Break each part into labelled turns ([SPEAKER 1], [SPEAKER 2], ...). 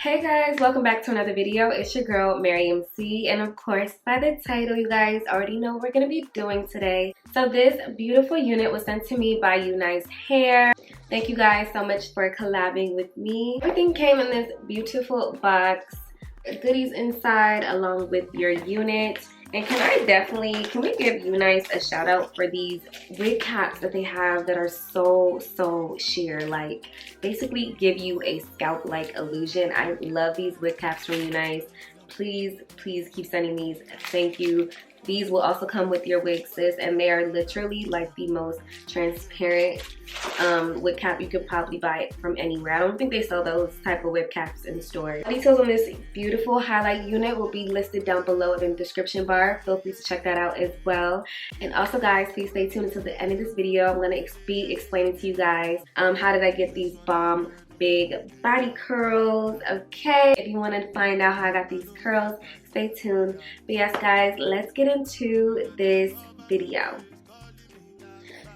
[SPEAKER 1] Hey guys, welcome back to another video. It's your girl Miriam C, and of course by the title you guys already know what we're gonna be doing today. So this beautiful unit was sent to me by Unice Hair. Thank you guys so much for collabing with me. Everything came in this beautiful box, goodies inside along with your unit. And can we give Unice a shout out for these wig caps that they have that are so sheer, like basically give you a scalp like illusion. I love these wig caps from Unice. Please keep sending these. Thank you. These will also come with your wig, sis, and they are literally like the most transparent wig cap you could probably buy from anywhere. I don't think they sell those type of wig caps in stores. Details on this beautiful highlight unit will be listed down below in the description bar. Feel free to check that out as well. And also guys, please stay tuned until the end of this video. I'm gonna be explaining to you guys how did I get these bomb big body curls. Okay, if you want to find out how I got these curls, stay tuned. But yes guys, let's get into this video.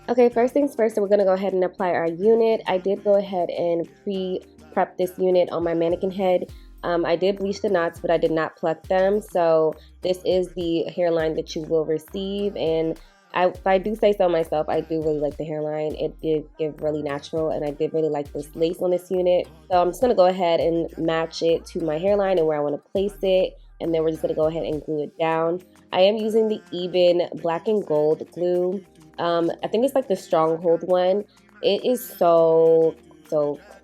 [SPEAKER 1] Okay, first things first, we're gonna go ahead and apply our unit. I did go ahead and pre-prep this unit on my mannequin head. I did bleach the knots, but I did not pluck them, so this is the hairline that you will receive. And if I do say so myself, I do really like the hairline. It did give really natural, and I did really like this lace on this unit. So I'm just going to go ahead and match it to my hairline and where I want to place it, and then we're just going to go ahead and glue it down. I am using the Even black and gold glue. I think it's like the Stronghold one. It is so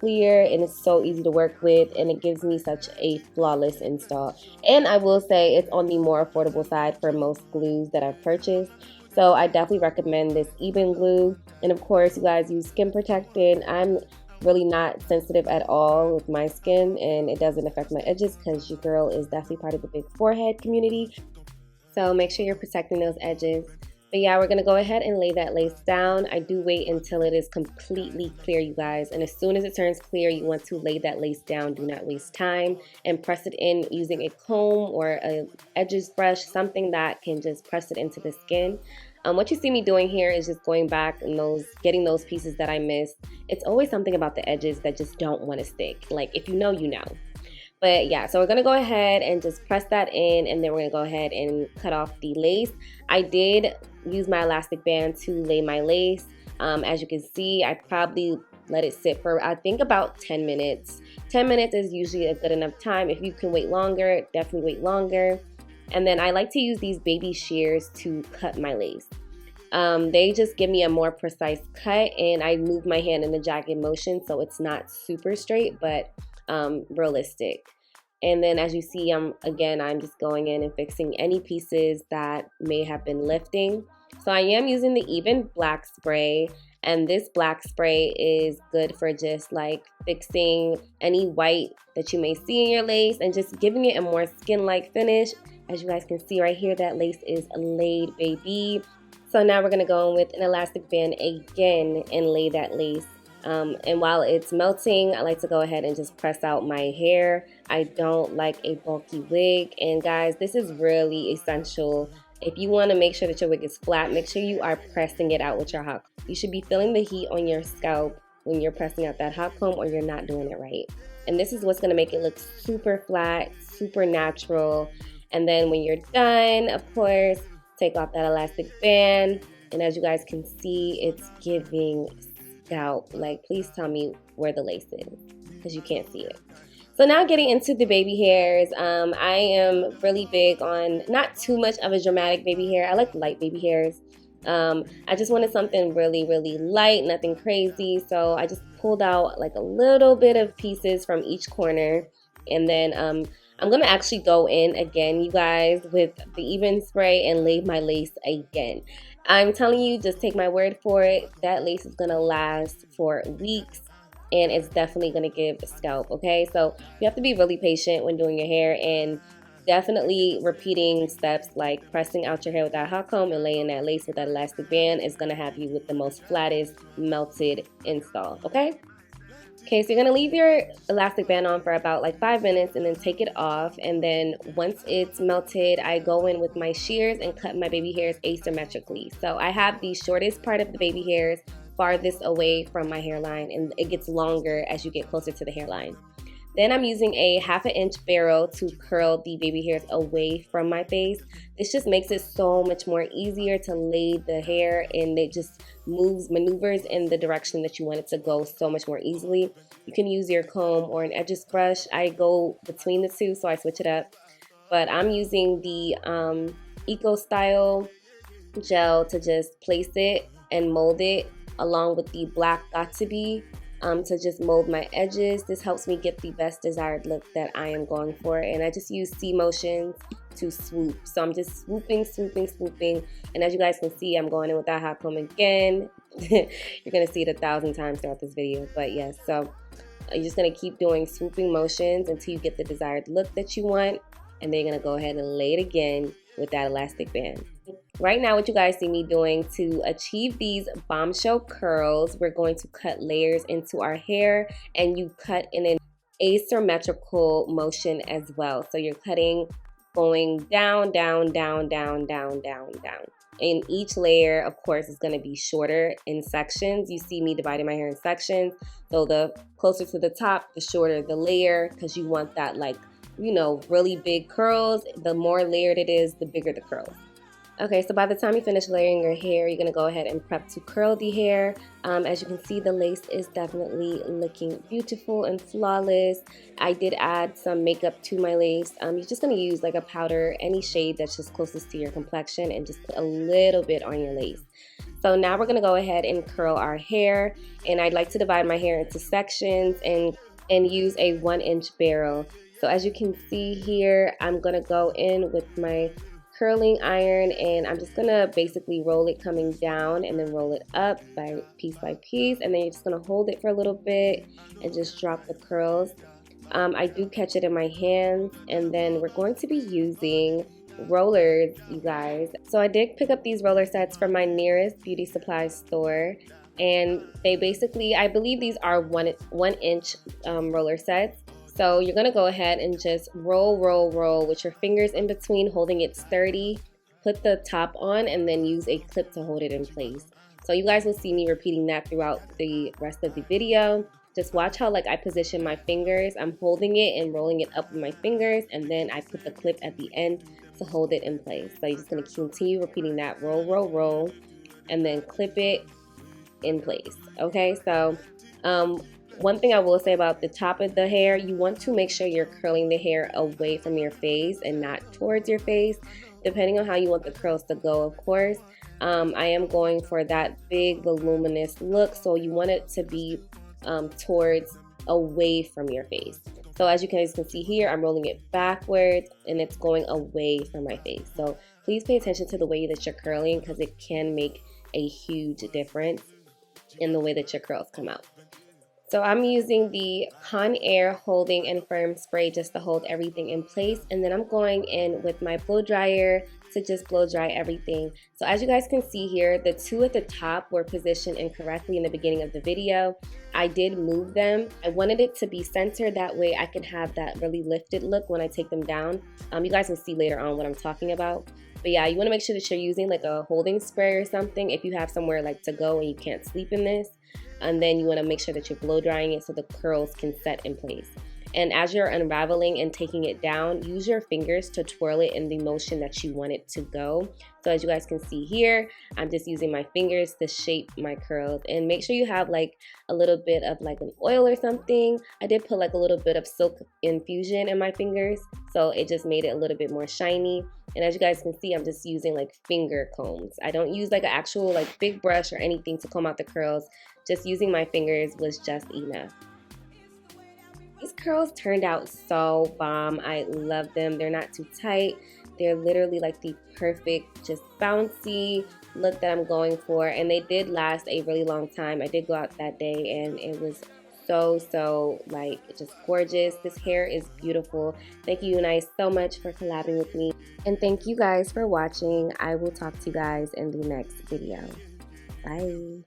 [SPEAKER 1] clear and it's so easy to work with, and it gives me such a flawless install. And I will say it's on the more affordable side for most glues that I've purchased. So I definitely recommend this Even glue. And of course, you guys use skin protectant. I'm really not sensitive at all with my skin, and it doesn't affect my edges because your girl is definitely part of the big forehead community. So make sure you're protecting those edges. But yeah, we're going to go ahead and lay that lace down. I do wait until it is completely clear, you guys. And as soon as it turns clear, you want to lay that lace down. Do not waste time, and press it in using a comb or a edges brush, something that can just press it into the skin. What you see me doing here is just going back and getting those pieces that I missed. It's always something about the edges that just don't want to stick. Like, if you know, you know. But yeah, so we're going to go ahead and just press that in, and then we're going to go ahead and cut off the lace. I did use my elastic band to lay my lace. As you can see, I probably let it sit for, I think, about 10 minutes. 10 minutes is usually a good enough time. If you can wait longer, definitely wait longer. And then I like to use these baby shears to cut my lace. They just give me a more precise cut, and I move my hand in a jagged motion, so it's not super straight, but realistic. And then as you see, I'm just going in and fixing any pieces that may have been lifting. So I am using the Even black spray, and this black spray is good for just like fixing any white that you may see in your lace and just giving it a more skin-like finish. As you guys can see right here, that lace is laid, baby. So now we're going to go in with an elastic band again and lay that lace. And while it's melting, I like to go ahead and just press out my hair. I don't like a bulky wig. And guys, this is really essential. If you want to make sure that your wig is flat, make sure you are pressing it out with your hot comb. You should be feeling the heat on your scalp when you're pressing out that hot comb, or you're not doing it right. And this is what's going to make it look super flat, super natural. And then when you're done, of course, take off that elastic band. And as you guys can see, it's giving scalp. Like, please tell me where the lace is, because you can't see it. So now getting into the baby hairs, I am really big on not too much of a dramatic baby hair. I like light baby hairs. I just wanted something really light, nothing crazy. So I just pulled out like a little bit of pieces from each corner, and then I'm going to actually go in again, you guys, with the Even spray and lay my lace again. I'm telling you, just take my word for it. That lace is going to last for weeks, and it's definitely going to give a scalp, okay? So you have to be really patient when doing your hair, and definitely repeating steps like pressing out your hair with that hot comb and laying that lace with that elastic band is going to have you with the most flattest melted install, okay? Okay, so you're going to leave your elastic band on for about like 5 minutes and then take it off. And then once it's melted, I go in with my shears and cut my baby hairs asymmetrically. So I have the shortest part of the baby hairs farthest away from my hairline, and it gets longer as you get closer to the hairline. Then I'm using a 1/2 inch barrel to curl the baby hairs away from my face. This just makes it so much more easier to lay the hair, and it just maneuvers in the direction that you want it to go so much more easily. You can use your comb or an edges brush. I go between the two, so I switch it up. But I'm using the Eco Style gel to just place it and mold it, along with the black Got2b to just mold my edges. This helps me get the best desired look that I am going for, and I just use C motions to swoop. So I'm just swooping, swooping, swooping, and as you guys can see, I'm going in with that hot comb again. You're gonna see it 1,000 times throughout this video, but yes, so you're just gonna keep doing swooping motions until you get the desired look that you want, and then you're gonna go ahead and lay it again with that elastic band. Right now, what you guys see me doing to achieve these bombshell curls, we're going to cut layers into our hair, and you cut in an asymmetrical motion as well. So you're cutting, going down, down, down, down, down, down, down. And each layer, of course, is going to be shorter in sections. You see me dividing my hair in sections. So the closer to the top, the shorter the layer, because you want that, like, you know, really big curls. The more layered it is, the bigger the curls. Okay, so by the time you finish layering your hair, you're going to go ahead and prep to curl the hair. As you can see, the lace is definitely looking beautiful and flawless. I did add some makeup to my lace. You're just going to use like a powder, any shade that's just closest to your complexion, and just put a little bit on your lace. So now we're going to go ahead and curl our hair, and I'd like to divide my hair into sections and use a 1-inch barrel. So as you can see here, I'm going to go in with my curling iron, and I'm just gonna basically roll it coming down and then roll it up by piece, and then you're just gonna hold it for a little bit and just drop the curls. I do catch it in my hands, and then we're going to be using rollers, you guys. So I did pick up these roller sets from my nearest beauty supply store, and they basically, I believe these are one inch roller sets. So you're gonna go ahead and just roll, roll, roll with your fingers in between, holding it sturdy. Put the top on and then use a clip to hold it in place. So you guys will see me repeating that throughout the rest of the video. Just watch how like I position my fingers. I'm holding it and rolling it up with my fingers, and then I put the clip at the end to hold it in place. So you're just gonna continue repeating that, roll, roll, roll, and then clip it in place. Okay, so one thing I will say about the top of the hair, you want to make sure you're curling the hair away from your face and not towards your face, depending on how you want the curls to go, of course. I am going for that big voluminous look, so you want it to be towards away from your face. So as you guys can see here, I'm rolling it backwards and it's going away from my face. So please pay attention to the way that you're curling, because it can make a huge difference in the way that your curls come out. So I'm using the Conair Holding and Firm Spray just to hold everything in place, and then I'm going in with my blow dryer to just blow dry everything. So as you guys can see here, the two at the top were positioned incorrectly in the beginning of the video. I did move them. I wanted it to be centered, that way I can have that really lifted look when I take them down. You guys will see later on what I'm talking about. But yeah, you want to make sure that you're using like a holding spray or something if you have somewhere like to go and you can't sleep in this. And then you want to make sure that you're blow drying it so the curls can set in place. And as you're unraveling and taking it down, use your fingers to twirl it in the motion that you want it to go. So as you guys can see here, I'm just using my fingers to shape my curls. And make sure you have like a little bit of like an oil or something. I did put like a little bit of silk infusion in my fingers, so it just made it a little bit more shiny. And as you guys can see, I'm just using like finger combs. I don't use like an actual like big brush or anything to comb out the curls. Just using my fingers was just enough. These curls turned out so bomb. I love them. They're not too tight. They're literally like the perfect, just bouncy look that I'm going for. And they did last a really long time. I did go out that day and it was so like just gorgeous. This hair is beautiful. Thank you, Unice, so much for collabing with me. And thank you guys for watching. I will talk to you guys in the next video. Bye.